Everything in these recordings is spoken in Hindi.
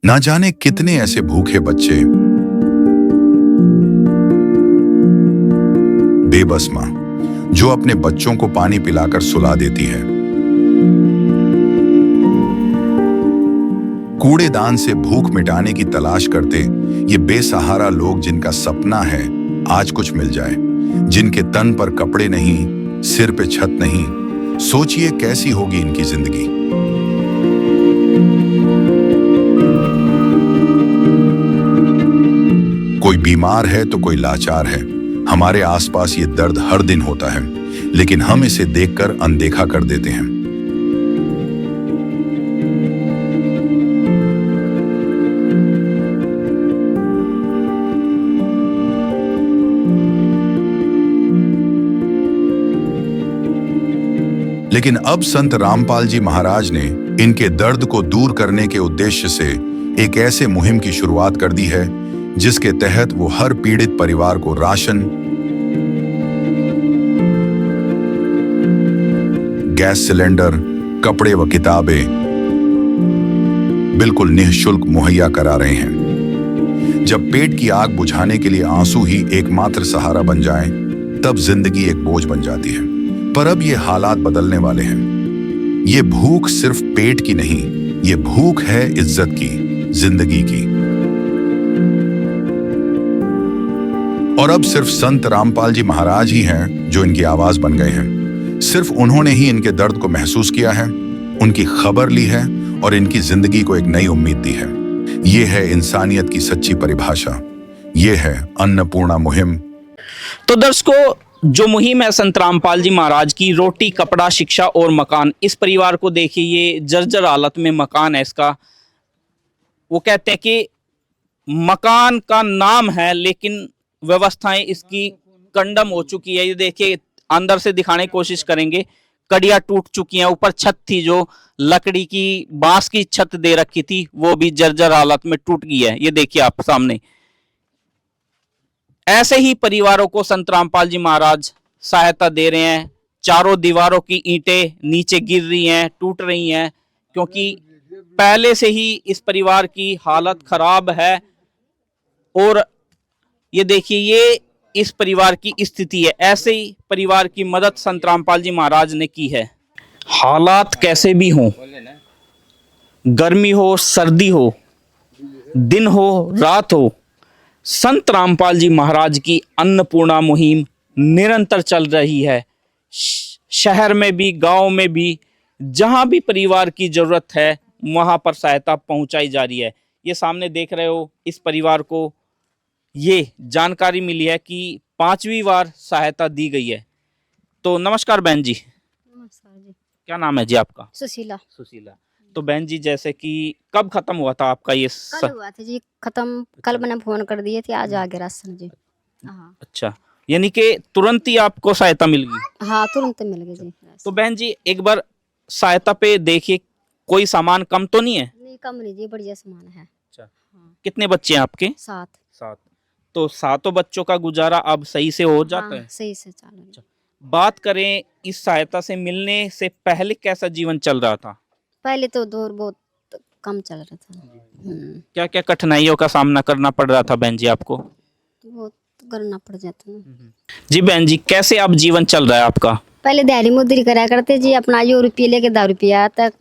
ना जाने कितने ऐसे भूखे बच्चे, बेबस मां जो अपने बच्चों को पानी पिलाकर सुला देती है। कूड़ेदान से भूख मिटाने की तलाश करते ये बेसहारा लोग जिनका सपना है आज कुछ मिल जाए, जिनके तन पर कपड़े नहीं, सिर पे छत नहीं, सोचिए कैसी होगी इनकी जिंदगी। कोई बीमार है तो कोई लाचार है। हमारे आसपास ये दर्द हर दिन होता है, लेकिन हम इसे देखकर अनदेखा कर देते हैं। लेकिन अब संत रामपाल जी महाराज ने इनके दर्द को दूर करने के उद्देश्य से एक ऐसे मुहिम की शुरुआत कर दी है जिसके तहत वो हर पीड़ित परिवार को राशन, गैस सिलेंडर, कपड़े व किताबें बिल्कुल निःशुल्क मुहैया करा रहे हैं। जब पेट की आग बुझाने के लिए आंसू ही एकमात्र सहारा बन जाएं, तब जिंदगी एक बोझ बन जाती है। पर अब ये हालात बदलने वाले हैं। ये भूख सिर्फ पेट की नहीं, ये भूख है इज्जत की, जिंदगी की। और अब सिर्फ संत रामपाल जी महाराज ही हैं जो इनकी आवाज बन गए हैं। सिर्फ उन्होंने ही इनके दर्द को महसूस किया है, उनकी खबर ली है और इनकी जिंदगी को एक नई उम्मीद दी है। ये है इंसानियत की सच्ची परिभाषा। ये है अन्नपूर्णा मुहिम। तो दर्शकों, जो मुहिम है संत रामपाल जी महाराज की, रोटी, कपड़ा, शिक्षा और मकान, इस परिवार को देखिए, ये जर्जर हालत में मकान है इसका। वो कहते हैं कि मकान का नाम है लेकिन व्यवस्थाएं इसकी कंडम हो चुकी है। ये देखिए, अंदर से दिखाने की कोशिश करेंगे। कड़ियां टूट चुकी हैं, ऊपर छत थी जो लकड़ी की, बांस की छत दे रखी थी, वो भी जर्जर हालत में टूट गई है। ये देखिए आप सामने। ऐसे ही परिवारों को संत रामपाल जी महाराज सहायता दे रहे हैं। चारों दीवारों की ईंटें नीचे गिर रही हैं, टूट रही हैं, क्योंकि पहले से ही इस परिवार की हालत खराब है। और ये देखिए, ये इस परिवार की स्थिति है। ऐसे ही परिवार की मदद संत रामपाल जी महाराज ने की है। हालात कैसे भी हों, गर्मी हो, सर्दी हो, दिन हो, रात हो, संत रामपाल जी महाराज की अन्नपूर्णा मुहिम निरंतर चल रही है। शहर में भी, गांव में भी, जहां भी परिवार की जरूरत है वहां पर सहायता पहुंचाई जा रही है। ये सामने देख रहे हो, इस परिवार को ये जानकारी मिली है कि 5वीं बार सहायता दी गई है। तो नमस्कार बहन जी। नमस्कार जी। क्या नाम है जी आपका? सुशीला। सुशीला। तो बहन जी, जैसे कि कब खत्म हुआ था आपका ये कल हुआ था जी खत्म। कल मैंने फोन कर दिए थे, आज आ गया राशन जी। हाँ अच्छा, यानी कि तुरंत ही आपको सहायता मिल गई? हाँ, तुरंत मिल गई जी। तो बहन जी, एक बार सहायता पे देखिए, कोई सामान कम तो नहीं है? नहीं, कम नहीं जी, बढ़िया सामान है। अच्छा, हाँ। कितने बच्चे हैं आपके? 7। 7। तो 7 बच्चों का गुजारा अब सही से हो जाता हाँ, है? सही से चालू है। बात करें इस सहायता से मिलने से पहले कैसा जीवन चल रहा था? पहले तो दौर बहुत कम चल रहा था। क्या क्या कठिनाइयों का सामना करना पड़ रहा था बहन जी आपको? बहुत करना पड़ जाता ना। जी बहन जी, कैसे अब जीवन चल रहा है आपका? पहले दिहाड़ी मुद्री करा करते जी, अपना यो रुपये लेके 10 रुपया तक।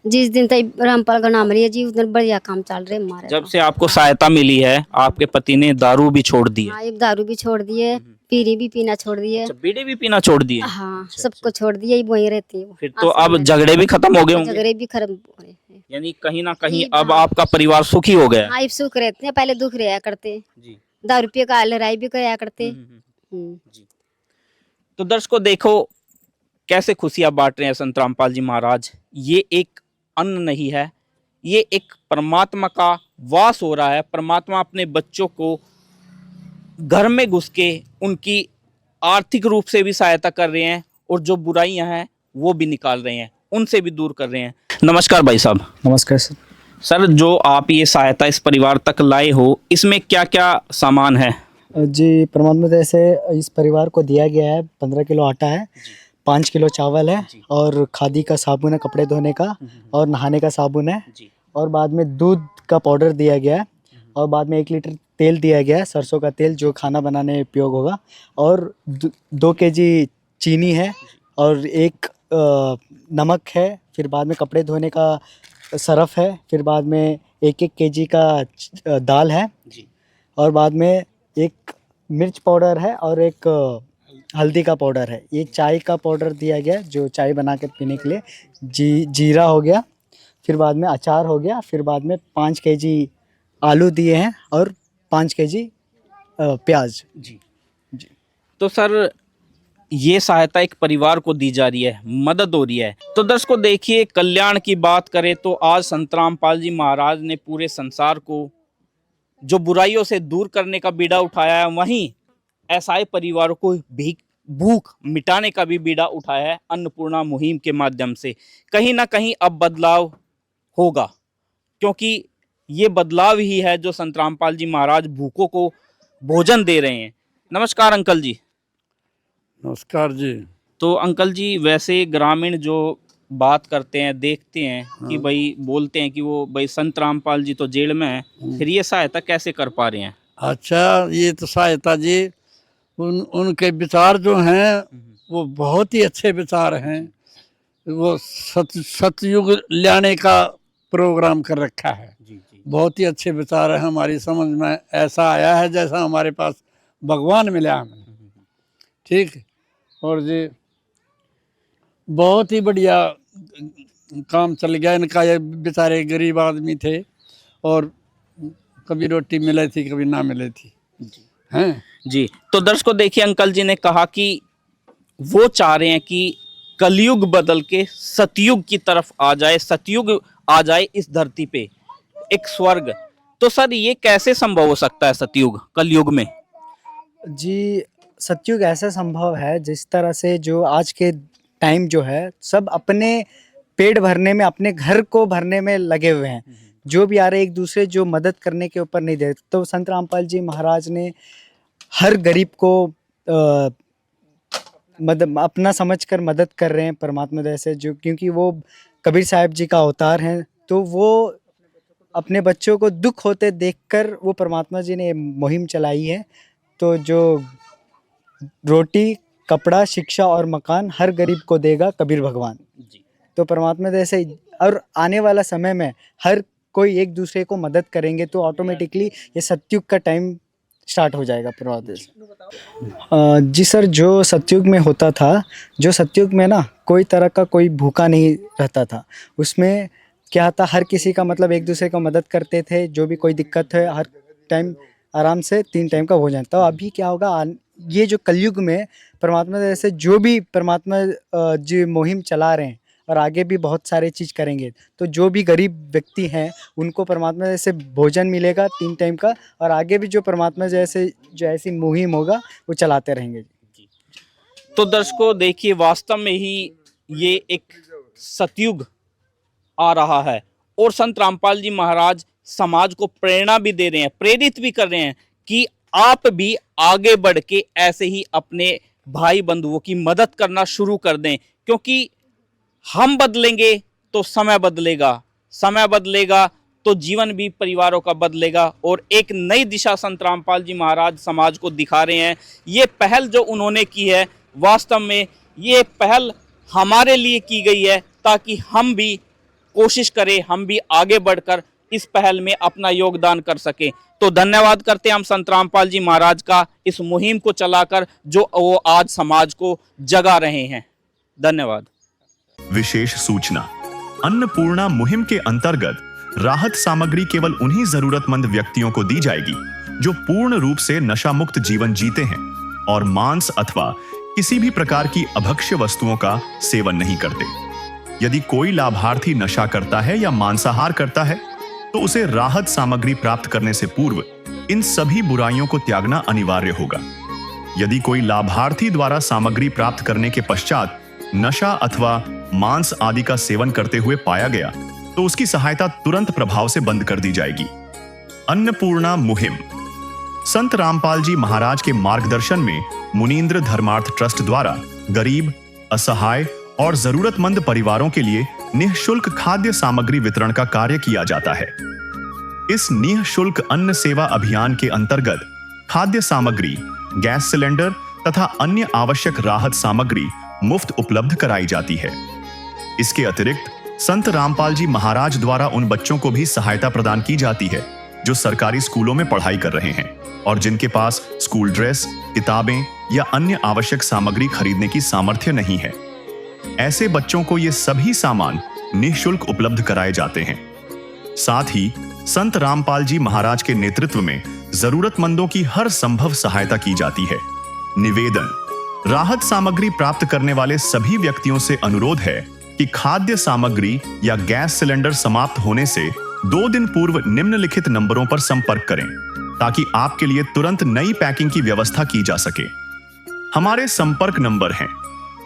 जिस दिन तक रामपाल का नाम लिया जी, उस दिन बढ़िया काम चल रहे हमारे। जब से आपको सहायता मिली है, आपके पति ने दारू भी छोड़ दी है? हाँ, एक दारू भी छोड़ दिए, बीड़ी भी पीना छोड़ दिए। अच्छा, बीड़ी भी पीना छोड़ दिए? हाँ, सबको छोड़ दिया, वही रहती है। फिर तो अब झगड़े भी खत्म हो गए होंगे? झगड़े भी खत्म हो गए हैं। यानी कहीं ना कहीं ठीक, अब हाँ। आपका परिवार सुखी हो गया? हाँ, अब सुख रहते हैं, पहले दुख रहा करते। जी। 10 रुपये का लड़ाई भी कराया करते। जी। तो दर्शकों देखो, कैसे खुशियां बांट रहे हैं संत रामपाल जी महाराज। ये एक अन्न नहीं है, ये एक परमात्मा का वास हो रहा है। परमात्मा अपने बच्चों को घर में घुस के उनकी आर्थिक रूप से भी सहायता कर रहे हैं, और जो बुराइयां हैं वो भी निकाल रहे हैं, उनसे भी दूर कर रहे हैं। नमस्कार भाई साहब। नमस्कार सर। सर, जो आप ये सहायता इस परिवार तक लाए हो, इसमें क्या क्या सामान है? जी, परमात्मा दया से इस परिवार को दिया गया है 15 किलो आटा है, 5 किलो चावल है, और खादी का साबुन है कपड़े धोने का, और नहाने का साबुन है, और बाद में दूध का पाउडर दिया गया है, और बाद में 1 लीटर तेल दिया गया है, सरसों का तेल जो खाना बनाने में उपयोग होगा, और 2 केजी चीनी है, और 1 नमक है, फिर बाद में कपड़े धोने का सरफ है, फिर बाद में 1-1 केजी का दाल है जी। और बाद में 1 मिर्च पाउडर है और 1 हल्दी का पाउडर है। ये चाय का पाउडर दिया गया जो चाय बना के पीने के लिए। जीरा हो गया, फिर बाद में अचार हो गया, फिर बाद में 5 केजी आलू दिए हैं और 5 केजी प्याज। जी जी। तो सर ये सहायता एक परिवार को दी जा रही है, मदद हो रही है। तो दर्शकों देखिए, कल्याण की बात करें तो आज संत रामपाल जी महाराज ने पूरे संसार को जो बुराइयों से दूर करने का बीड़ा उठाया है, वहीं असहाय परिवारों को भूख मिटाने का भी बीड़ा उठाया है अन्नपूर्णा मुहिम के माध्यम से। कहीं ना कहीं अब बदलाव होगा, क्योंकि ये बदलाव ही है जो संत रामपाल जी महाराज भूखों को भोजन दे रहे हैं। नमस्कार अंकल जी। नमस्कार जी। तो अंकल जी, वैसे ग्रामीण जो बात करते हैं, देखते हैं कि भाई बोलते हैं कि वो भाई संत रामपाल जी तो जेल में है, फिर ये सहायता कैसे कर पा रहे हैं? अच्छा, ये तो सहायता जी उनके विचार जो हैं वो बहुत ही अच्छे विचार हैं। वो सतयुग लाने का प्रोग्राम कर रखा है। जी जी। बहुत ही अच्छे विचार है। हमारी समझ में ऐसा आया है जैसा हमारे पास भगवान मिला हमें। ठीक। और जी बहुत ही बढ़िया काम चल गया इनका। ये बेचारे गरीब आदमी थे और कभी रोटी मिले थी कभी ना मिले थी हैं जी। तो दर्शकों देखिए, अंकल जी ने कहा कि वो चाह रहे हैं कि कलयुग बदल के सतयुग की तरफ आ जाए, सतयुग आ जाए इस धरती पे, एक स्वर्ग। तो सर ये कैसे संभव हो सकता है सतयुग कलयुग में? जी, सतयुग ऐसा संभव है जिस तरह से जो आज के टाइम जो है सब अपने पेट भरने में, अपने घर को भरने में लगे हुए हैं। जो भी आ रहे एक दूसरे जो मदद करने के ऊपर नहीं दे। तो संत रामपाल जी महाराज ने हर गरीब को अपना समझकर मदद कर रहे हैं परमात्मा जैसे, जो क्योंकि वो कबीर साहब जी का अवतार हैं। तो वो अपने बच्चों को दुख होते देखकर वो परमात्मा जी ने मुहिम चलाई है। तो जो रोटी, कपड़ा, शिक्षा और मकान हर गरीब को देगा कबीर भगवान। तो परमात्मा जैसे, और आने वाला समय में हर कोई एक दूसरे को मदद करेंगे तो ऑटोमेटिकली ये सतयुग का टाइम स्टार्ट हो जाएगा परमात्मा। जी सर, जो सतयुग में होता था, जो सतयुग में ना कोई तरह का कोई भूखा नहीं रहता था। उसमें क्या था, हर किसी का मतलब एक दूसरे को मदद करते थे। जो भी कोई दिक्कत है हर टाइम आराम से 3 टाइम का भोजन। तो अभी क्या होगा, ये जो कलयुग में परमात्मा जैसे जो भी परमात्मा जी मुहिम चला रहे हैं और आगे भी बहुत सारे चीज़ करेंगे, तो जो भी गरीब व्यक्ति हैं उनको परमात्मा जैसे भोजन मिलेगा 3 टाइम का, और आगे भी जो परमात्मा जैसे जो ऐसी मुहिम होगा वो चलाते रहेंगे। तो दर्शकों देखिए, वास्तव में ही ये एक सतयुग आ रहा है और संत रामपाल जी महाराज समाज को प्रेरणा भी दे रहे हैं, प्रेरित भी कर रहे हैं कि आप भी आगे बढ़ के ऐसे ही अपने भाई बंधुओं की मदद करना शुरू कर दें, क्योंकि हम बदलेंगे तो समय बदलेगा, समय बदलेगा तो जीवन भी परिवारों का बदलेगा, और एक नई दिशा संत रामपाल जी महाराज समाज को दिखा रहे हैं। ये पहल जो उन्होंने की है, वास्तव में ये पहल हमारे लिए की गई है ताकि हम भी कोशिश करें, हम भी आगे बढ़कर इस पहल में अपना योगदान कर सकें। तो धन्यवाद करते हैं हम संत रामपाल जी महाराज का इस मुहिम को चलाकर जो वो आज समाज को जगा रहे हैं। धन्यवाद। विशेष सूचना, अन्नपूर्णा मुहिम के अंतर्गत राहत सामग्री केवल उन्हीं जरूरतमंद व्यक्तियों को दी जाएगी जो पूर्ण रूप से नशा मुक्त जीवन जीते हैं और मांस अथवा किसी भी प्रकार की अभक्ष्य वस्तुओं का सेवन नहीं करते। यदि कोई लाभार्थी नशा करता है या मांसाहार करता है तो उसे राहत सामग्री प्राप्त करने से पूर्व इन सभी बुराइयों को त्यागना अनिवार्य होगा। यदि कोई लाभार्थी द्वारा सामग्री प्राप्त करने के पश्चात नशा अथवा मांस आदि का सेवन करते हुए पाया गया तो उसकी सहायता तुरंत प्रभाव से बंद कर दी जाएगी। अन्नपूर्णा मुहिम संत रामपाल जी महाराज के मार्गदर्शन में मुनींद्र धर्मार्थ ट्रस्ट द्वारा गरीब, असहाय और जरूरतमंद परिवारों के लिए निःशुल्क खाद्य सामग्री वितरण का कार्य किया जाता है। इस निःशुल्क अन्न सेवा अभियान के अंतर्गत खाद्य सामग्री, गैस सिलेंडर तथा अन्य आवश्यक राहत सामग्री मुफ्त उपलब्ध कराई जाती है। इसके अतिरिक्त संत रामपाल जी महाराज द्वारा उन बच्चों को भी सहायता प्रदान की जाती है जो सरकारी स्कूलों में पढ़ाई कर रहे हैं और जिनके पास स्कूल ड्रेस, किताबें या अन्य आवश्यक सामग्री खरीदने की सामर्थ्य नहीं है। ऐसे बच्चों को ये सभी सामान निःशुल्क उपलब्ध कराए जाते हैं। साथ ही संत रामपाल जी महाराज के नेतृत्व में जरूरतमंदों की हर संभव सहायता की जाती है। निवेदन: राहत सामग्री प्राप्त करने वाले सभी व्यक्तियों से अनुरोध है कि खाद्य सामग्री या गैस सिलेंडर समाप्त होने से 2 दिन पूर्व निम्नलिखित नंबरों पर संपर्क करें ताकि आपके लिए तुरंत नई पैकिंग की व्यवस्था की जा सके। हमारे संपर्क नंबर हैं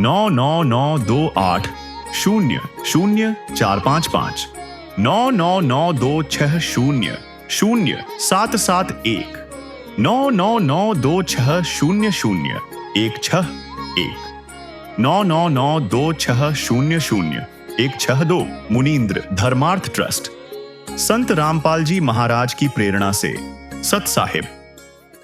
9992800455, 9992600771, 9992600161, 9992600162। मुनींद्र धर्मार्थ ट्रस्ट। संत रामपाल जी महाराज की प्रेरणा से सत साहिब।